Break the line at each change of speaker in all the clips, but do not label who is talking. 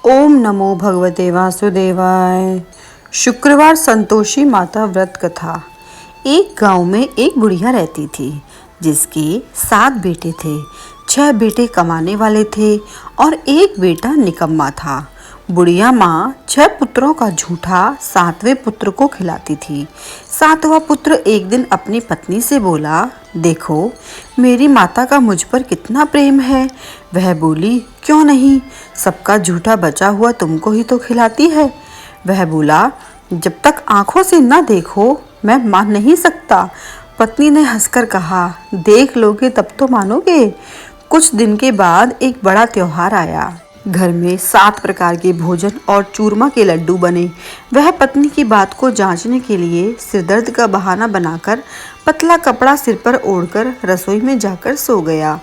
ओम नमो भगवते वासुदेवाय। शुक्रवार संतोषी माता व्रत कथा। एक गांव में एक बुढ़िया रहती थी जिसके 7 बेटे थे। 6 बेटे कमाने वाले थे और एक बेटा निकम्मा था। बुढ़िया माँ 6 पुत्रों का झूठा 7वें पुत्र को खिलाती थी। 7वां पुत्र एक दिन अपनी पत्नी से बोला, देखो मेरी माता का मुझ पर कितना प्रेम है। वह बोली, क्यों नहीं, सबका झूठा बचा हुआ तुमको ही तो खिलाती है। वह बोला, जब तक आंखों से न देखो मैं मान नहीं सकता। पत्नी ने हंसकर कहा, देख लोगे तब तो मानोगे। कुछ दिन के बाद एक बड़ा त्योहार आया। घर में 7 प्रकार के भोजन और चूरमा के लड्डू बने। वह पत्नी की बात को जांचने के लिए सिरदर्द का बहाना बनाकर पतला कपड़ा सिर पर ओढ़कर रसोई में जाकर सो गया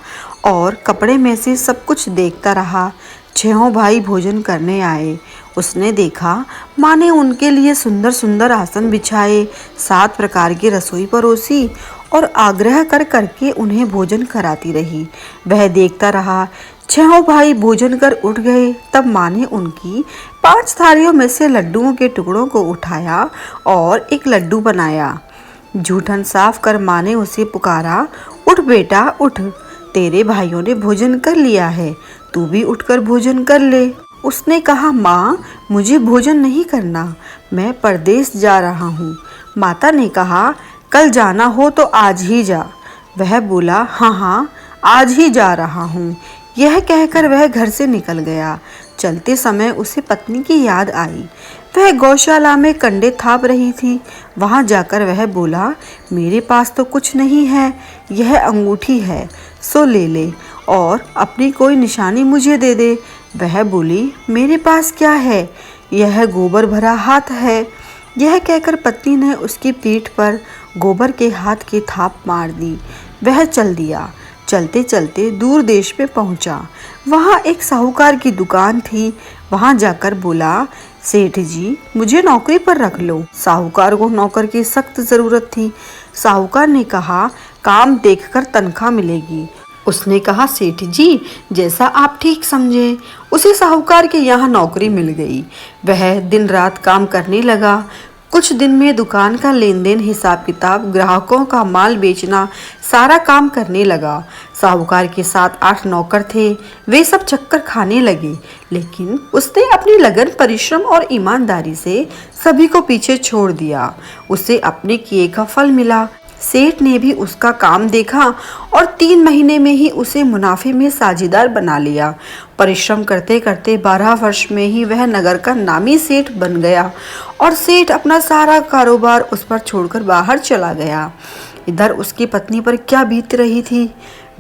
और कपड़े में से सब कुछ देखता रहा। 6 भाई भोजन करने आए। उसने देखा माँ ने उनके लिए सुंदर सुंदर आसन बिछाए, 7 प्रकार की रसोई परोसी और आग्रह कर करके उन्हें भोजन कराती रही। वह देखता रहा। 6 भाई भोजन कर उठ गए। तब माँ ने उनकी 5 थालियों में से लड्डुओं के टुकड़ों को उठाया और एक लड्डू बनाया। जूठन साफ कर माँ ने उसे पुकारा, उठ बेटा उठ, तेरे भाइयों ने भोजन कर लिया है, तू भी उठकर भोजन कर ले। उसने कहा, माँ मुझे भोजन नहीं करना, मैं परदेश जा रहा हूँ। माता ने कहा, कल जाना हो तो आज ही जा। वह बोला, हाँ हाँ आज ही जा रहा हूँ। यह कहकर वह घर से निकल गया। चलते समय उसे पत्नी की याद आई। वह गौशाला में कंडे थाप रही थी। वहां जाकर वह बोला, मेरे पास तो कुछ नहीं है, यह अंगूठी है, सो ले ले और अपनी कोई निशानी मुझे दे दे। वह बोली, मेरे पास क्या है, यह गोबर भरा हाथ है। यह कहकर पत्नी ने उसकी पीठ पर गोबर के हाथ की थाप मार दी। वह चल दिया। चलते चलते दूर देश में पहुंचा। वहां एक साहूकार की दुकान थी। वहां जाकर बोला, सेठ जी मुझे नौकरी पर रख लो। साहूकार को नौकर की सख्त जरूरत थी। साहूकार ने कहा, काम देखकर तनख्वाह मिलेगी। उसने कहा, सेठ जी जैसा आप ठीक समझे। उसे साहूकार के यहाँ नौकरी मिल गई। वह दिन रात काम करने लगा। कुछ दिन में दुकान का लेन देन, हिसाब किताब, ग्राहकों का माल बेचना, सारा काम करने लगा। साहूकार के 7-8 नौकर थे। वे सब चक्कर खाने लगे, लेकिन उसने अपनी लगन, परिश्रम और ईमानदारी से सभी को पीछे छोड़ दिया। उसे अपने किए का फल मिला। सेठ ने भी उसका काम देखा और 3 महीने में ही उसे मुनाफे में साझेदार बना लिया। परिश्रम करते करते 12 वर्ष में ही वह नगर का नामी सेठ बन गया और सेठ अपना सारा कारोबार उस पर छोड़कर बाहर चला गया। इधर उसकी पत्नी पर क्या बीत रही थी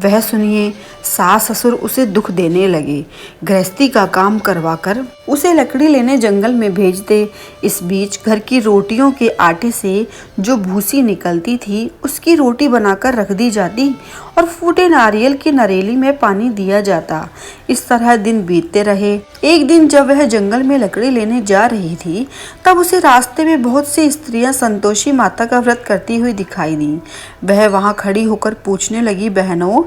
वह सुनिए। सास ससुर उसे दुख देने लगे। गृहस्थी का काम करवाकर उसे लकड़ी लेने जंगल में भेजते। इस बीच घर की रोटियों के आटे से जो भूसी निकलती थी उसकी रोटी बनाकर रख दी जाती और फूटे नारियल की नरेली में पानी दिया जाता। इस तरह दिन बीतते रहे। एक दिन जब वह जंगल में लकड़ी लेने जा रही थी तब उसे रास्ते में बहुत सी स्त्रियां संतोषी माता का व्रत करती हुई दिखाई दी। वह वहां खड़ी होकर पूछने लगी, बहनों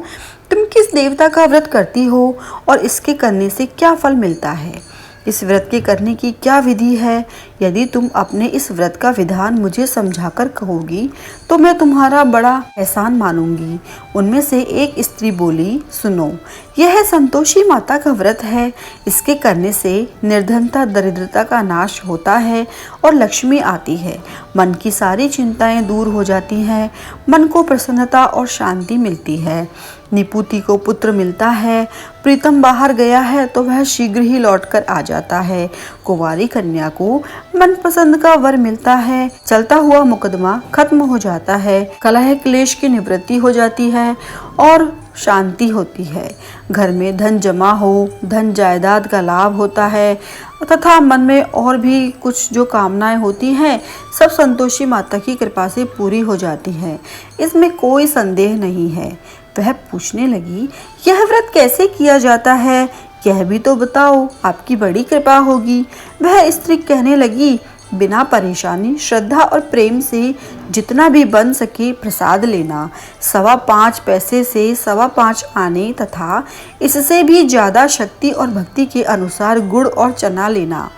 तुम किस देवता का व्रत करती हो और इसके करने से क्या फल मिलता है? इस व्रत के करने की क्या विधि है? यदि तुम अपने इस व्रत का विधान मुझे समझाकर कहोगी तो मैं तुम्हारा बड़ा एहसान मानूंगी। उनमें से एक स्त्री बोली, सुनो, यह संतोषी माता का व्रत है। इसके करने से निर्धनता, दरिद्रता का नाश होता है और लक्ष्मी आती है। मन की सारी चिंताएं दूर हो जाती हैं। मन को प्रसन्नता और शांति मिलती है। निपुति को पुत्र मिलता है। प्रीतम बाहर गया है तो वह शीघ्र ही लौटकर आ जाता है। कुंवारी कन्या को मनपसंद का वर मिलता है। चलता हुआ मुकदमा खत्म हो जाता है। कलह क्लेश की निवृत्ति हो जाती है और शांति होती है। घर में धन जमा हो, धन जायदाद का लाभ होता है तथा मन में और भी कुछ जो कामनाएं होती हैं सब संतोषी माता की कृपा से पूरी हो जाती हैं। इसमें कोई संदेह नहीं है। वह पूछने लगी, यह व्रत कैसे किया जाता है, यह भी तो बताओ, आपकी बड़ी कृपा होगी। वह स्त्री कहने लगी, बिना परेशानी, श्रद्धा और प्रेम से जितना भी बन सके प्रसाद लेना, 5.25 पैसे से 5.25 आने तथा इससे भी ज़्यादा शक्ति और भक्ति के अनुसार गुड़ और चना लेना।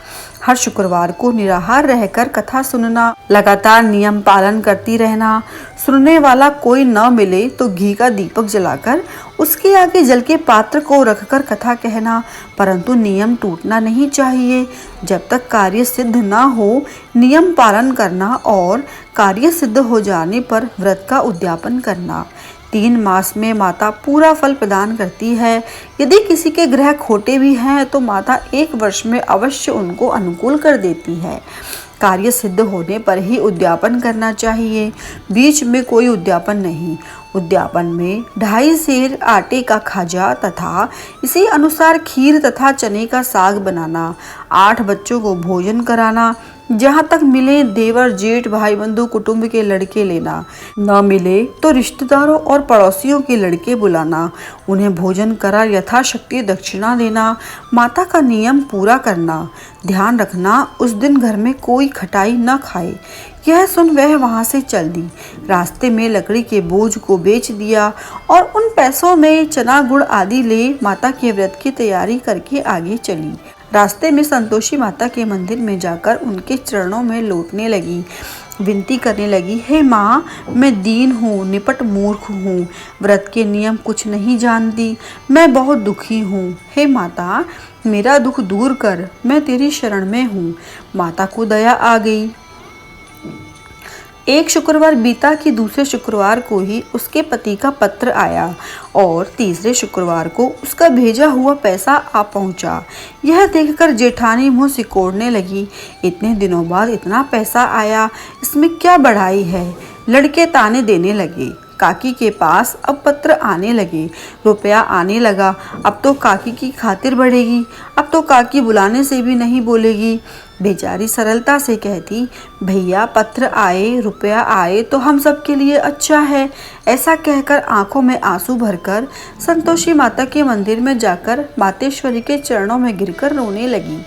हर शुक्रवार को निराहार रहकर कथा सुनना, लगातार नियम पालन करती रहना। सुनने वाला कोई न मिले तो घी का दीपक जलाकर उसके आगे जल के पात्र को रखकर कथा कहना, परंतु नियम टूटना नहीं चाहिए। जब तक कार्य सिद्ध न हो नियम पालन करना और कार्य सिद्ध हो जाने पर व्रत का उद्यापन करना। 3 मास में माता पूरा फल प्रदान करती है। यदि किसी के ग्रह खोटे भी हैं तो माता 1 वर्ष में अवश्य उनको अनुकूल कर देती है। कार्य सिद्ध होने पर ही उद्यापन करना चाहिए, बीच में कोई उद्यापन नहीं। उद्यापन में 2.5 सेर आटे का खाजा तथा इसी अनुसार खीर तथा चने का साग बनाना, 8 बच्चों को भोजन कराना, जहाँ तक मिले देवर जेठ भाई बंधु कुटुंब के लड़के लेना, न मिले तो रिश्तेदारों और पड़ोसियों के लड़के बुलाना, उन्हें भोजन करा यथाशक्ति दक्षिणा देना। माता का नियम पूरा करना, ध्यान रखना उस दिन घर में कोई खटाई न खाए। यह सुन वह वहां से चल दी। रास्ते में लकड़ी के बोझ को बेच दिया और उन पैसों में चना गुड़ आदि ले माता के व्रत की तैयारी करके आगे चली। रास्ते में संतोषी माता के मंदिर में जाकर उनके चरणों में लौटने लगी, विनती करने लगी, हे माँ, मैं दीन हूँ, निपट मूर्ख हूँ, व्रत के नियम कुछ नहीं जानती, मैं बहुत दुखी हूँ। हे माता, मेरा दुख दूर कर, मैं तेरी शरण में हूँ। माता को दया आ गई। एक शुक्रवार बीता कि दूसरे शुक्रवार को ही उसके पति का पत्र आया और तीसरे शुक्रवार को उसका भेजा हुआ पैसा आ पहुंचा। यह देखकर जेठानी मुंह सिकोड़ने लगी, इतने दिनों बाद इतना पैसा आया, इसमें क्या बढ़ाई है। लड़के ताने देने लगे। काकी के पास अब पत्र आने लगे, रुपया आने लगा। अब तो काकी की खातिर बढ़ेगी, अब तो काकी बुलाने से भी नहीं बोलेगी। बेचारी सरलता से कहती, भैया पत्र आए, रुपया आए तो हम सब के लिए अच्छा है। ऐसा कहकर आंखों में आंसू भरकर संतोषी माता के मंदिर में जाकर मातेश्वरी के चरणों में गिरकर रोने लगी।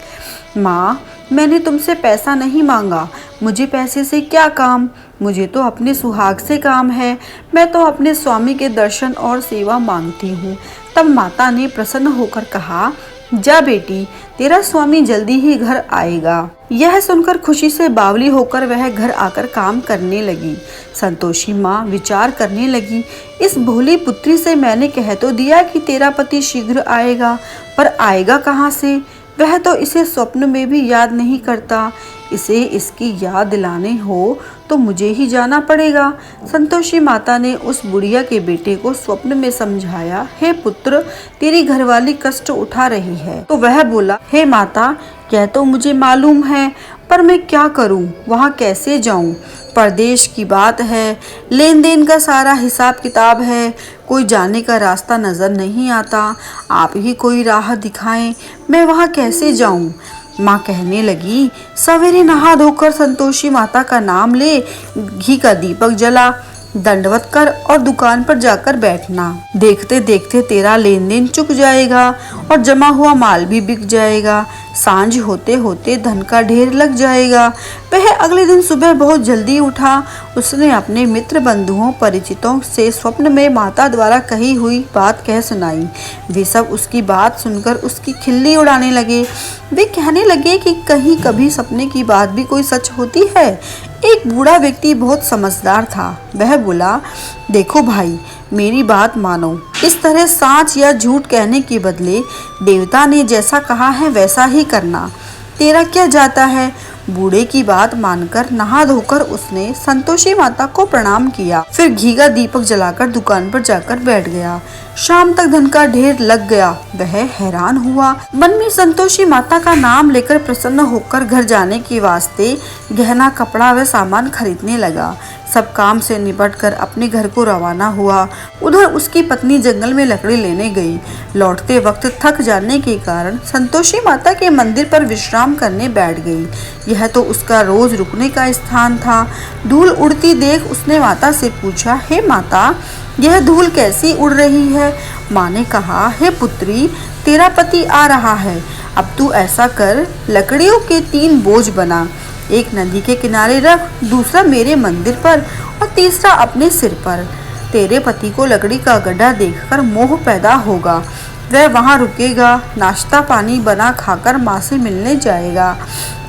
माँ, मैंने तुमसे पैसा नहीं मांगा, मुझे पैसे से क्या काम, मुझे तो अपने सुहाग से काम है, मैं तो अपने स्वामी के दर्शन और सेवा मांगती हूँ। तब माता ने प्रसन्न होकर कहा, जा बेटी, तेरा स्वामी जल्दी ही घर आएगा। यह सुनकर खुशी से बावली होकर वह घर आकर काम करने लगी। संतोषी माँ विचार करने लगी, इस भोली पुत्री से मैंने कह तो दिया कि तेरा पति शीघ्र आएगा, पर आएगा कहाँ से। वह तो इसे स्वप्न में भी याद नहीं करता, इसे इसकी याद दिलाने हो तो मुझे ही जाना पड़ेगा। संतोषी माता ने उस बुढ़िया के बेटे को स्वप्न में समझाया, हे पुत्र, तेरी घरवाली कष्ट उठा रही है। तो वह बोला, हे माता, यह तो मुझे मालूम है, पर मैं क्या करूं, वहां कैसे जाऊं। परदेश की बात है, लेन देन का सारा हिसाब किताब है, कोई जाने का रास्ता नजर नहीं आता। आप ही कोई राह दिखाएं, मैं वहां कैसे जाऊं। माँ कहने लगी, सवेरे नहा धोकर संतोषी माता का नाम ले, घी का दीपक जला, दंडवत कर और दुकान पर जाकर बैठना। देखते देखते तेरा लेन देन चुक जाएगा और जमा हुआ माल भी बिक जाएगा। सांझ होते होते धन का ढेर लग जाएगा। वह अगले दिन सुबह बहुत जल्दी उठा। उसने अपने मित्र बंधुओं परिचितों से स्वप्न में माता द्वारा कही हुई बात कह सुनाई। वे सब उसकी बात सुनकर उसकी खिल्ली उड़ाने लगे। वे कहने लगे कि कहीं कभी सपने की बात भी कोई सच होती है। एक बूढ़ा व्यक्ति बहुत समझदार था। वह बोला, देखो भाई, मेरी बात मानो, इस तरह साच या झूठ कहने के बदले देवता ने जैसा कहा है वैसा ही करना। तेरा क्या जाता है। बूढ़े की बात मानकर नहा धोकर उसने संतोषी माता को प्रणाम किया, फिर घी का दीपक जलाकर दुकान पर जाकर बैठ गया। शाम तक धन का ढेर लग गया। वह हैरान हुआ। मन में संतोषी माता का नाम लेकर प्रसन्न होकर घर जाने के वास्ते गहना, कपड़ा व सामान खरीदने लगा। सब काम से निपटकर अपने घर को रवाना हुआ। उधर उसकी पत्नी जंगल में लकड़ी लेने गई। लौटते वक्त थक जाने के कारण संतोषी माता के मंदिर पर विश्राम करने बैठ गई। यह तो उसका रोज रुकने का स्थान था। धूल उड़ती देख उसने माता से पूछा, हे माता, यह धूल कैसी उड़ रही है। माँ ने कहा, हे पुत्री, तेरा पति आ रहा है। अब तू ऐसा कर, लकड़ियों के 3 बोझ बना, एक नदी के किनारे रख, दूसरा मेरे मंदिर पर और तीसरा अपने सिर पर। तेरे पति को लकड़ी का गड्ढा देखकर मोह पैदा होगा, वह वहाँ रुकेगा, नाश्ता पानी बना खाकर माँ से मिलने जाएगा।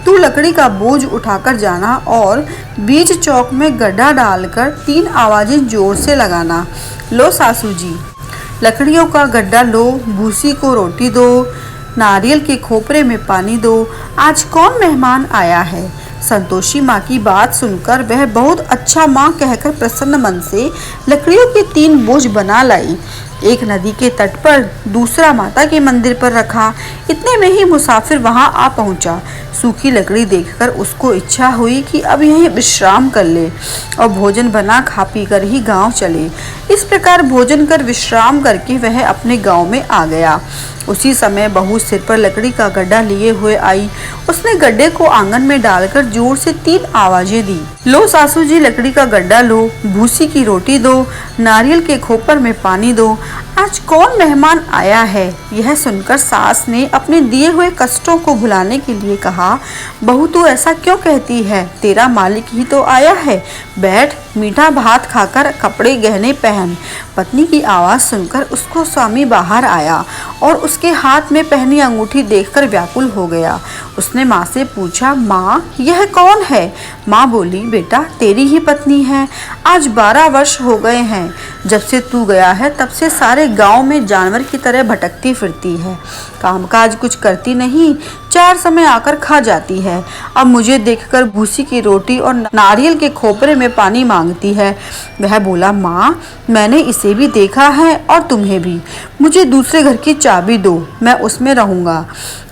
तू लकड़ी का बोझ उठाकर जाना और बीच चौक में गड्ढा डालकर 3 आवाजें जोर से लगाना। लो सासू जी, लकड़ियों का गड्ढा लो, भूसी को रोटी दो, नारियल के खोपरे में पानी दो, आज कौन मेहमान आया है। संतोषी माँ की बात सुनकर वह बहुत अच्छा माँ कहकर प्रसन्न मन से लकड़ियों के 3 बोझ बना लाई। एक नदी के तट पर, दूसरा माता के मंदिर पर रखा। इतने में ही मुसाफिर वहां आ पहुंचा। सूखी लकड़ी देखकर उसको इच्छा हुई कि अब यहीं विश्राम कर ले और भोजन बना खा पी कर ही गांव चले। इस प्रकार भोजन कर विश्राम करके वह अपने गांव में आ गया। उसी समय बहू सिर पर लकड़ी का गड्ढा लिए हुए आई। उसने गड्ढे को आंगन में डालकर जोर से 3 आवाजें दी। लो सासू जी, लकड़ी का गड्ढा लो, भूसी की रोटी दो, नारियल के खोपर में पानी दो, आज कौन मेहमान आया है। यह सुनकर सास ने अपने दिए हुए कष्टों को भुलाने के लिए कहा, बहू तू ऐसा क्यों कहती है, तेरा मालिक ही तो आया है, बैठ मीठा भात खाकर कपड़े गहने पहन। पत्नी की आवाज़ सुनकर उसको स्वामी बाहर आया और उसके हाथ में पहनी अंगूठी देखकर व्याकुल हो गया। उसने माँ से पूछा, माँ यह कौन है। माँ बोली, बेटा तेरी ही पत्नी है, आज 12 वर्ष हो गए हैं, जब से तू गया है तब से सारे गांव में जानवर की तरह भटकती फिरती है, कामकाज कुछ करती नहीं, 4 समय आकर खा जाती है। अब मुझे देखकर भूसी की रोटी और नारियल के खोपरे में पानी मांगती है। वह बोला, माँ मैंने इसे भी देखा है और तुम्हें भी, मुझे दूसरे घर की चाबी दो, मैं उसमें रहूँगा।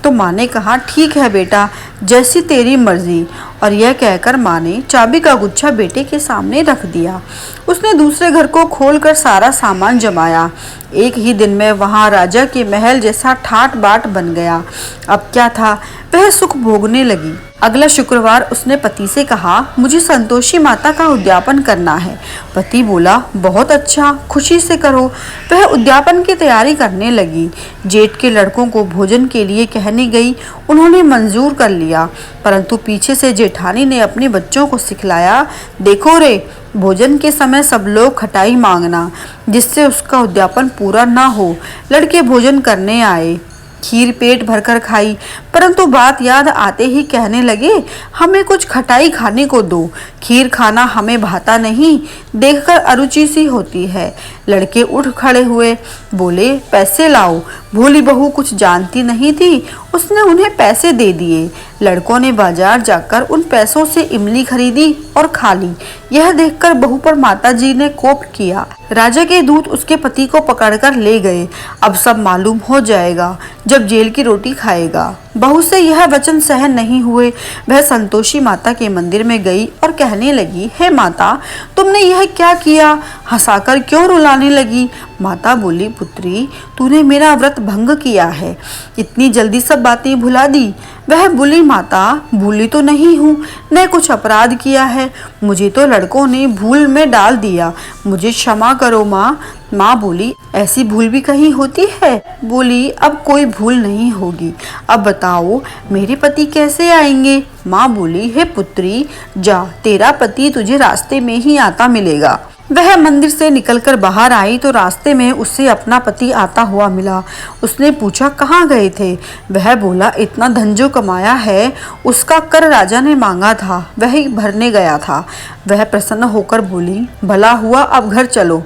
तो माँ ने कहा, ठीक है बेटा, जैसी तेरी मर्जी। और यह कहकर माँ ने चाबी का गुच्छा बेटे के सामने रख दिया। उसने दूसरे घर को खोलकर सारा सामान जमाया। एक ही दिन में वहाँ राजा के महल जैसा ठाट बाट बन गया। अब क्या था, वह सुख भोगने लगी। अगला शुक्रवार उसने पति से कहा, मुझे संतोषी माता का उद्यापन करना है। पति बोला, बहुत अच्छा, खुशी से करो। वह उद्यापन की तैयारी करने लगी। जेठ के लड़कों को भोजन के लिए कहने गई, उन्होंने मंजूर कर लिया, परंतु पीछे से जेठानी ने अपने बच्चों को सिखलाया, देखो रे, भोजन के समय सब लोग खटाई मांगना, जिससे उसका उद्यापन पूरा ना हो। लड़के भोजन करने आए, खीर पेट भरकर खाई, परंतु बात याद आते ही कहने लगे, हमें कुछ खटाई खाने को दो, खीर खाना हमें भाता नहीं, देखकर अरुचि सी होती है। लड़के उठ खड़े हुए, बोले, पैसे लाओ। भोली बहू कुछ जानती नहीं थी, उसने उन्हें पैसे दे दिए। लड़कों ने बाजार जाकर उन पैसों से इमली खरीदी और खा ली। यह देखकर बहू पर माताजी ने कोप किया। राजा के दूत उसके पति को पकड़कर ले गए। अब सब मालूम हो जाएगा जब जेल की रोटी खाएगा। बहू से यह वचन सहन नहीं हुए। वह संतोषी माता के मंदिर में गई और कहने लगी, हे माता, तुमने यह क्या किया, हंसाकर क्यों रुलाने लगी। माता बोली, पुत्री, तूने मेरा व्रत भंग किया है, इतनी जल्दी सब बातें भुला दी। वह बोली, माता भूली तो नहीं हूँ, न कुछ अपराध किया है, मुझे तो लड़कों ने भूल में डाल दिया, मुझे क्षमा करो माँ। माँ बोली, ऐसी भूल भी कहीं होती है। बोली, अब कोई भूल नहीं होगी, अब बताओ मेरे पति कैसे आएंगे। माँ बोली, हे पुत्री, जा, तेरा पति तुझे रास्ते में ही आता मिलेगा। वह मंदिर से निकलकर बाहर आई तो रास्ते में उससे अपना पति आता हुआ मिला। उसने पूछा, कहाँ गए थे। वह बोला, इतना धन जो कमाया है उसका कर राजा ने मांगा था, वही भरने गया था। वह प्रसन्न होकर बोली, भला हुआ, अब घर चलो।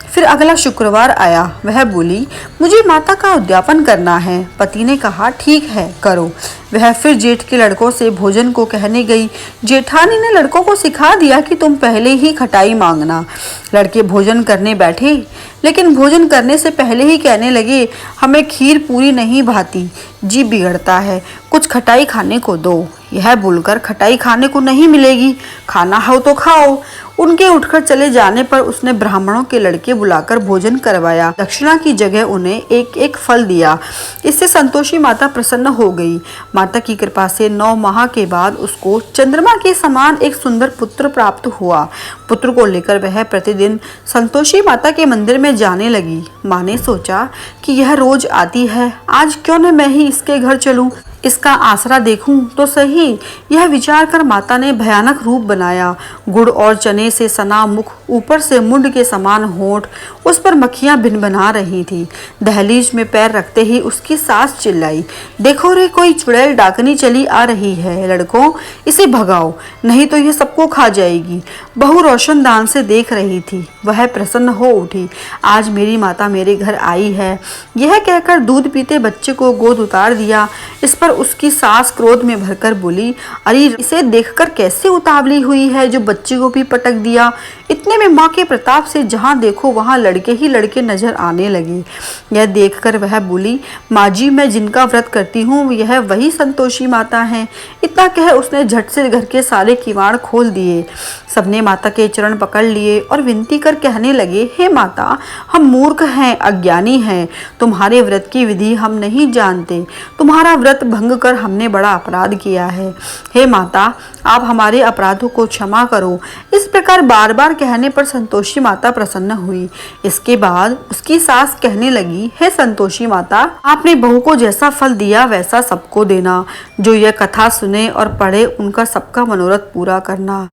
फिर अगला शुक्रवार आया। वह बोली, मुझे माता का उद्यापन करना है। पति ने कहा, ठीक है, करो। वह फिर जेठ के लड़कों से भोजन को कहने गई। जेठानी ने लड़कों को सिखा दिया कि तुम पहले ही खटाई मांगना। लड़के भोजन करने बैठे, लेकिन भोजन करने से पहले ही कहने लगे, हमें खीर पूरी नहीं भाती, जी बिगड़ता है, कुछ खटाई खाने को दो। यह बोलकर खटाई खाने को नहीं मिलेगी, खाना हो तो खाओ। उनके उठकर चले जाने पर उसने ब्राह्मणों के लड़के बुलाकर भोजन करवाया। दक्षिणा की जगह उन्हें एक एक फल दिया। इससे संतोषी माता प्रसन्न हो गई। माता की कृपा से 9 माह के बाद उसको चंद्रमा के समान एक सुंदर पुत्र प्राप्त हुआ। पुत्र को लेकर वह प्रतिदिन संतोषी माता के मंदिर में जाने लगी। माँ ने सोचा कि यह रोज आती है, आज क्यों न मैं ही इसके घर चलूं, इसका आसरा देखूं तो सही। यह विचार कर माता ने भयानक रूप बनाया। गुड़ और चने से सना मुख, ऊपर से मुंड के समान होंठ, उस पर मक्खियां भिनभिना रही थी। दहलीज में पैर रखते ही उसकी सास चिल्लाई, देखो रे, कोई चुड़ैल डाकनी चली आ रही है, लड़कों इसे भगाओ, नहीं तो यह सबको खा जाएगी। बहू रोशनदान से देख रही थी। वह प्रसन्न हो उठी, आज मेरी माता मेरे घर आई है। यह कहकर दूध पीते बच्चे को गोद उतार दिया। इस पर उसकी सास क्रोध में भरकर बोली, अरे इसे देखकर कैसे उतावली हुई है जो बच्चे को भी पटक दिया। इतने में माँ के प्रताप से जहाँ देखो वहाँ लड़के ही लड़के नजर आने लगे। यह देखकर वह बोली, माँ जी, मैं जिनका व्रत करती हूँ यह वही संतोषी माता है। इतना कह उसने झट से घर के सारे किवाड़ खोल दिए। सबने माता के चरण पकड़ लिए और विनती कर कहने लगे, हे माता, हम मूर्ख हैं, अज्ञानी हैं, तुम्हारे व्रत की विधि हम नहीं जानते। तुम्हारा व्रत भंग कर हमने बड़ा अपराध किया है। हे माता, आप हमारे अपराधों को क्षमा करो। इस प्रकार बार बार कहने पर संतोषी माता प्रसन्न हुई। इसके बाद उसकी सास कहने लगी, हे संतोषी माता, आपने बहू को जैसा फल दिया वैसा सबको देना। जो यह कथा सुने और पढ़े उनका सबका मनोरथ पूरा करना।